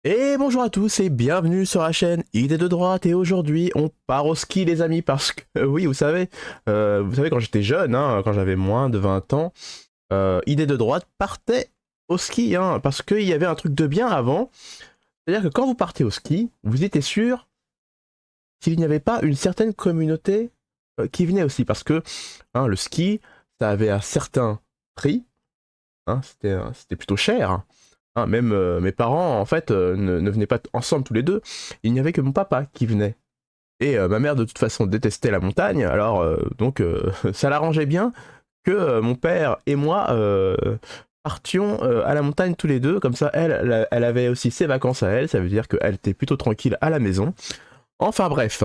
Et bonjour à tous et bienvenue sur la chaîne Idées de droite, et aujourd'hui on part au ski les amis parce que oui vous savez quand j'étais jeune, hein, quand j'avais moins de 20 ans, Idées de droite partait au ski, hein, parce qu'il y avait un truc de bien avant, c'est-à-dire que quand vous partez au ski, vous étiez sûr qu'il n'y avait pas une certaine communauté qui venait aussi, parce que hein, le ski ça avait un certain prix, hein, c'était plutôt cher. Hein, même mes parents, en fait, ne venaient pas ensemble tous les deux. Il n'y avait que mon papa qui venait. Et ma mère, de toute façon, détestait la montagne. Alors, ça l'arrangeait bien que mon père et moi partions à la montagne tous les deux. Comme ça, elle avait aussi ses vacances à elle. Ça veut dire qu'elle était plutôt tranquille à la maison. Enfin bref,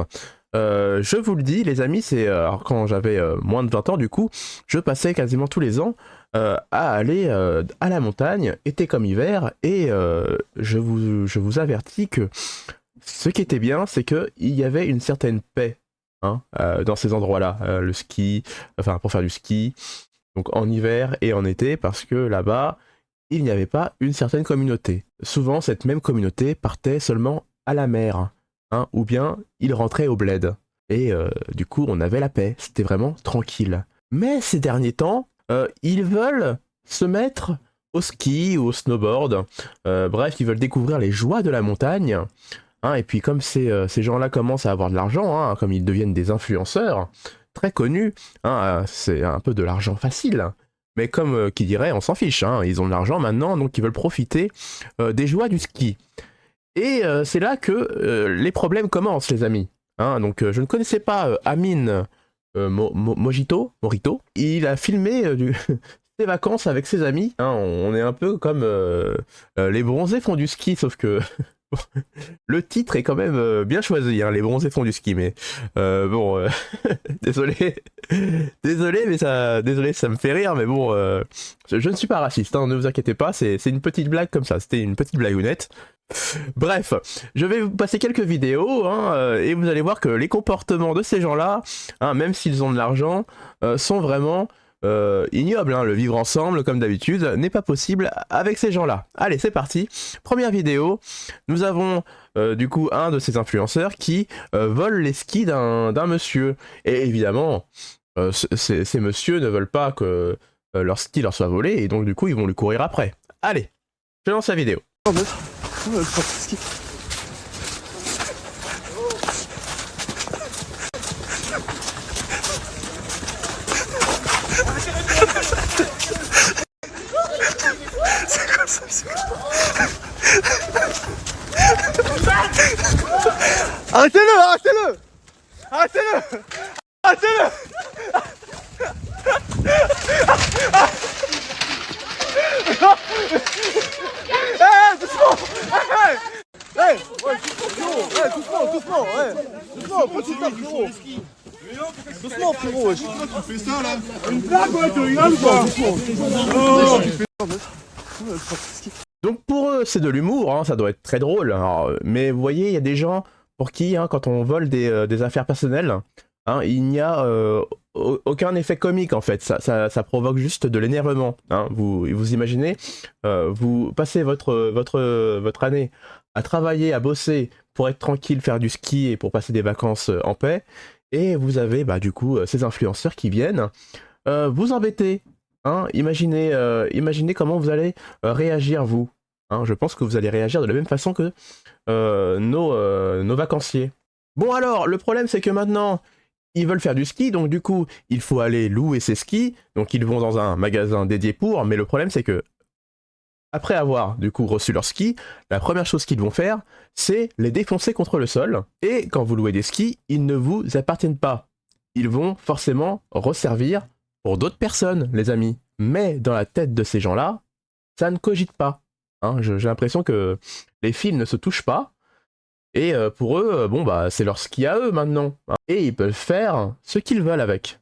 je vous le dis les amis, c'est alors quand j'avais moins de 20 ans du coup, je passais quasiment tous les ans à aller à la montagne, été comme hiver, et je vous avertis que ce qui était bien, c'est qu'il y avait une certaine paix hein, dans ces endroits-là, le ski, enfin pour faire du ski, donc en hiver et en été, parce que là-bas, il n'y avait pas une certaine communauté. Souvent, cette même communauté partait seulement à la mer, hein, ou bien il rentrait au bled. Et du coup, on avait la paix, c'était vraiment tranquille. Mais ces derniers temps, ils veulent se mettre au ski ou au snowboard. Bref, ils veulent découvrir les joies de la montagne. Hein, et puis comme ces gens-là commencent à avoir de l'argent, hein, comme ils deviennent des influenceurs très connus, hein, c'est un peu de l'argent facile. Mais comme qui dirait, on s'en fiche, hein, ils ont de l'argent maintenant, donc ils veulent profiter des joies du ski. Et c'est là que les problèmes commencent, les amis. Hein, donc je ne connaissais pas Amine Morito. Il a filmé ses vacances avec ses amis. Hein, on est un peu comme les bronzés font du ski, sauf que le titre est quand même bien choisi, hein, les bronzés font du ski, mais bon, désolé, désolé, ça me fait rire, mais bon, je ne suis pas raciste, hein, ne vous inquiétez pas, c'est une petite blague comme ça, c'était une petite blagounette. Bref, je vais vous passer quelques vidéos, hein, et vous allez voir que les comportements de ces gens-là, hein, même s'ils ont de l'argent, sont vraiment ignobles. Hein. Le vivre ensemble, comme d'habitude, n'est pas possible avec ces gens-là. Allez, c'est parti. Première vidéo, nous avons du coup un de ces influenceurs qui vole les skis d'un monsieur. Et évidemment, ces messieurs ne veulent pas que leur ski leur soit volé, et donc du coup, ils vont lui courir après. Allez, je lance la vidéo. Arrêtez-le, arrêtez-le, arrêtez-le, arrêtez-le. Doucement. Doucement, doucement, petit pas, frérot. Doucement, frérot, tu fais ça là. Une blague, ouais, tu rigoles ou pas? Donc pour eux, c'est de l'humour, hein, ça doit être très drôle. Alors, mais vous voyez, il y a des gens pour qui, hein, quand on vole des affaires personnelles, hein, il n'y a aucun effet comique en fait. Ça provoque juste de l'énervement. Hein. Vous imaginez, vous passez votre année à travailler, à bosser pour être tranquille, faire du ski et pour passer des vacances en paix, et vous avez bah, du coup ces influenceurs qui viennent vous embêter. Hein. Imaginez comment vous allez réagir vous. Hein, je pense que vous allez réagir de la même façon que nos vacanciers. Bon alors, le problème c'est que maintenant, ils veulent faire du ski, donc du coup, il faut aller louer ces skis, donc ils vont dans un magasin dédié pour, mais le problème c'est que, après avoir du coup reçu leurs skis, la première chose qu'ils vont faire, c'est les défoncer contre le sol, et quand vous louez des skis, ils ne vous appartiennent pas. Ils vont forcément resservir pour d'autres personnes, les amis. Mais dans la tête de ces gens-là, ça ne cogite pas. Hein, j'ai l'impression que les fils ne se touchent pas, et pour eux, bon bah c'est leur ski à eux maintenant. Hein, et ils peuvent faire ce qu'ils veulent avec.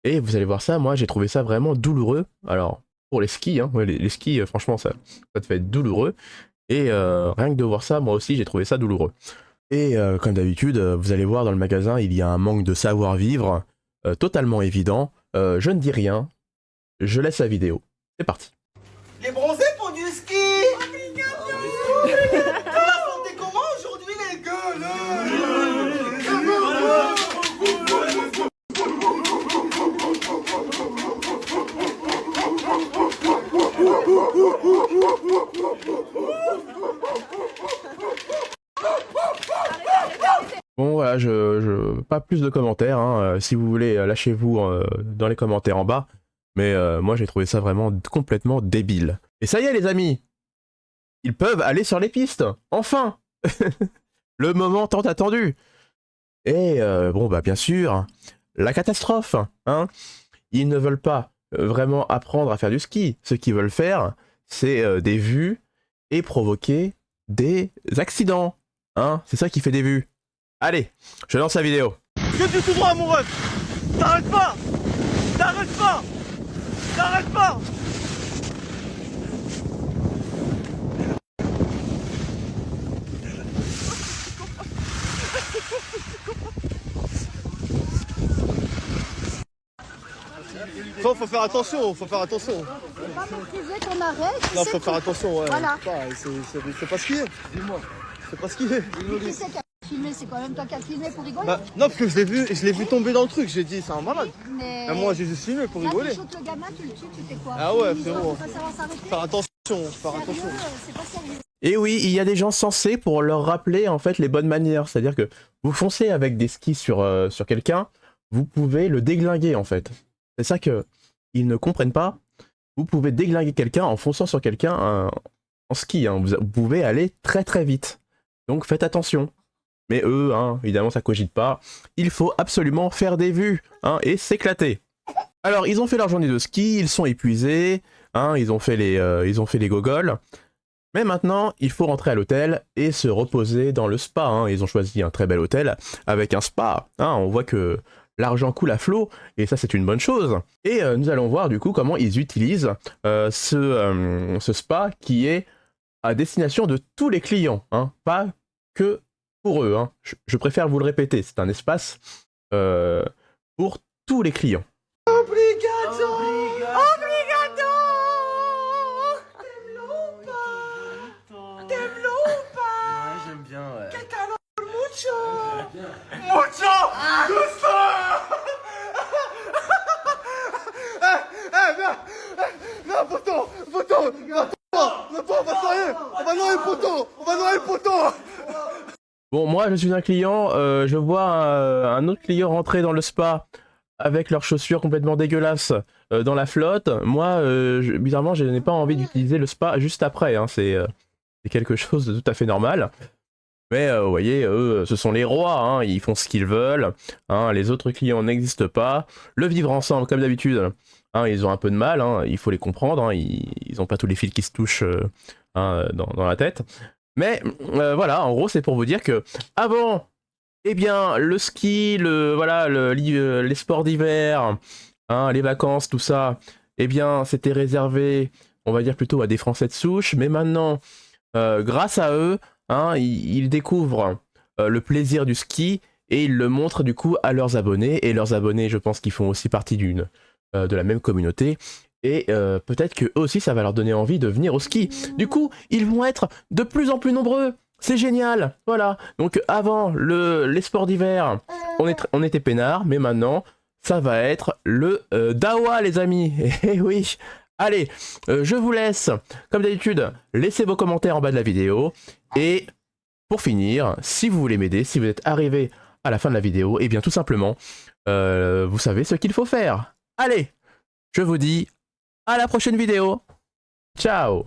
Et vous allez voir ça, moi j'ai trouvé ça vraiment douloureux. Alors, pour les skis, hein, ouais, les skis, franchement, ça te fait être douloureux. Et rien que de voir ça, moi aussi j'ai trouvé ça douloureux. Et comme d'habitude, vous allez voir dans le magasin, il y a un manque de savoir-vivre totalement évident. Je ne dis rien, je laisse la vidéo. C'est parti. Les bronzés font du ski. Bon voilà, pas plus de commentaires, hein. Si vous voulez, lâchez-vous dans les commentaires en bas. Mais moi j'ai trouvé ça vraiment complètement débile. Et ça y est les amis, ils peuvent aller sur les pistes, enfin. Le moment tant attendu. Et bon bah bien sûr, la catastrophe, hein. Ils ne veulent pas vraiment apprendre à faire du ski. Ce qu'ils veulent faire, c'est des vues et provoquer des accidents, hein. C'est ça qui fait des vues. Allez, je lance la vidéo. Que du tout droit, mon ref. T'arrêtes pas. T'arrêtes pas. T'arrêtes pas. Faut faire attention, faut faire attention. C'est pas maîtriser qu'on arrête. Non, faut faire attention, ouais. Voilà. C'est pas skier. Dis-moi. C'est pas skier. Qui c'est qui a filmé? C'est quand même toi qui as filmé pour rigoler. Bah, non, parce que je l'ai vu tomber dans le truc. J'ai dit, c'est un malade. Mais Et moi, j'ai juste filmé pour rigoler. tu shootes le gamin, tu le tues, tu fais quoi? Ah ouais, Une frérot. histoire, tu vas savoir s'arrêter. Faire attention, faire attention. Sérieux, c'est pas sérieux. Et oui, il y a des gens sensés pour leur rappeler en fait les bonnes manières. C'est-à-dire que vous foncez avec des skis sur quelqu'un, vous pouvez le déglinguer en fait. C'est ça que ils ne comprennent pas. Vous pouvez déglinguer quelqu'un en fonçant sur quelqu'un en ski, hein. Vous pouvez aller très très vite. Donc faites attention. Mais eux, hein, évidemment, ça cogite pas. Il faut absolument faire des vues, hein, et s'éclater. Alors, ils ont fait leur journée de ski, ils sont épuisés, hein, ils ont fait les gogoles. Mais maintenant, il faut rentrer à l'hôtel et se reposer dans le spa, hein. Ils ont choisi un très bel hôtel avec un spa, hein. On voit que l'argent coule à flot, et ça c'est une bonne chose. Et nous allons voir du coup comment ils utilisent ce spa qui est à destination de tous les clients, hein, pas que pour eux, hein. Je préfère vous le répéter, c'est un espace pour tous les clients. Obligato. J'aime bien, ouais. Mucho. Gusto. Non, poteau. Non, on va noyer le poteau. Bon, moi je suis un client, je vois un autre client rentrer dans le spa avec leurs chaussures complètement dégueulasses dans la flotte. Moi, bizarrement, je n'ai pas envie d'utiliser le spa juste après, hein. C'est quelque chose de tout à fait normal. Mais vous voyez, eux, ce sont les rois, hein. Ils font ce qu'ils veulent, hein. Les autres clients n'existent pas. Le vivre ensemble, comme d'habitude, hein, ils ont un peu de mal, hein. Il faut les comprendre, hein. Ils n'ont pas tous les fils qui se touchent hein, dans la tête. Mais voilà, en gros, c'est pour vous dire que avant, eh bien, le ski, les sports d'hiver, hein, les vacances, tout ça, eh bien, c'était réservé, on va dire plutôt à des Français de souche. Mais maintenant, grâce à eux, hein, ils découvrent le plaisir du ski et ils le montrent du coup à leurs abonnés. Et leurs abonnés, je pense qu'ils font aussi partie de la même communauté. Et peut-être que eux aussi, ça va leur donner envie de venir au ski. Du coup, ils vont être de plus en plus nombreux. C'est génial, voilà. Donc avant les sports d'hiver, on était peinards, mais maintenant, ça va être le Dawa, les amis. Et oui. Allez, je vous laisse, comme d'habitude, laissez vos commentaires en bas de la vidéo. Et pour finir, si vous voulez m'aider, si vous êtes arrivé à la fin de la vidéo, eh bien tout simplement, vous savez ce qu'il faut faire. Allez, je vous dis à la prochaine vidéo. Ciao!